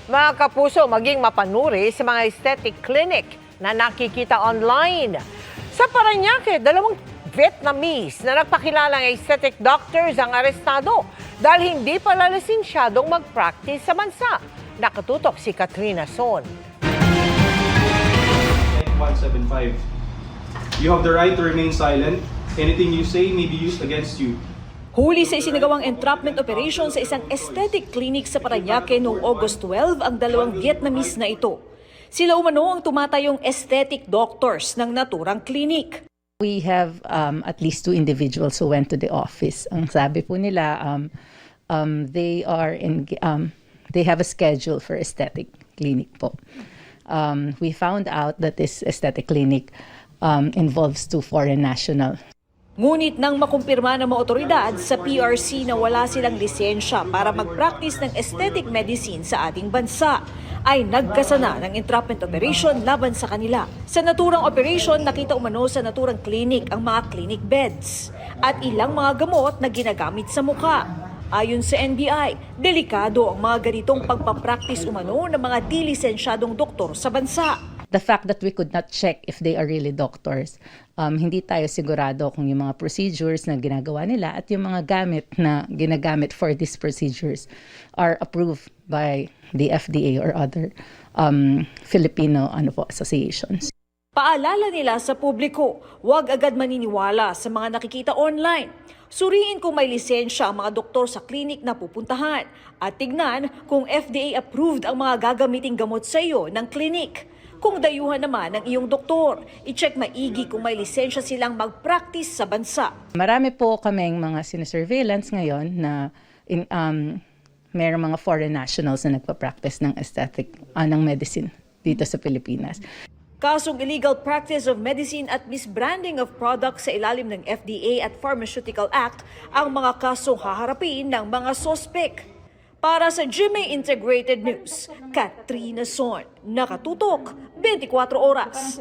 Mga kapuso, maging mapanuri sa mga aesthetic clinic na nakikita online. Sa Parañaque, dalawang Vietnamese na nagpakilalang aesthetic doctors ang arestado dahil hindi pala lisensyadong mag-practice sa bansa. Nakatutok si Katrina Son. 175. You have the right to remain silent. Anything you say may be used against you. Huli sa isinagawang entrapment operation sa isang aesthetic clinic sa Parañaque noong August 12 ang dalawang Vietnamese na ito. Sila umano ang tumatayong aesthetic doctors ng naturang clinic. We have at least 2 individuals who went to the office. Ang sabi po nila, they have a schedule for aesthetic clinic po. We found out that this aesthetic clinic involves 2 foreign nationals. Ngunit nang makumpirma ng mga otoridad sa PRC na wala silang lisensya para mag-practice ng aesthetic medicine sa ating bansa, ay nagkasana ng entrapment operation laban sa kanila. Sa naturang operation, nakita umano sa naturang clinic ang mga clinic beds at ilang mga gamot na ginagamit sa mukha. Ayon sa NBI, delikado ang mga ganitong pagpapractice umano ng mga di-lisensyadong doktor sa bansa. The fact that we could not check if they are really doctors, hindi tayo sigurado kung yung mga procedures na ginagawa nila at yung mga gamit na ginagamit for these procedures are approved by the FDA or other Filipino associations. Paalala nila sa publiko, huwag agad maniniwala sa mga nakikita online. Suriin kung may lisensya ang mga doktor sa klinik na pupuntahan at tignan kung FDA-approved ang mga gagamiting gamot sa iyo ng klinik. Kung dayuhan naman ng iyong doktor, i-check maigi kung may lisensya silang mag-practice sa bansa. Marami po kaming mga sinesurveillance ngayon na mayroong mga foreign nationals na nagpa-practice ng aesthetic, ng medicine dito sa Pilipinas. Kasong illegal practice of medicine at misbranding of products sa ilalim ng FDA at Pharmaceutical Act ang mga kasong haharapin ng mga sospek. Para sa GMA Integrated News, Katrina Son, nakatutok 24 oras.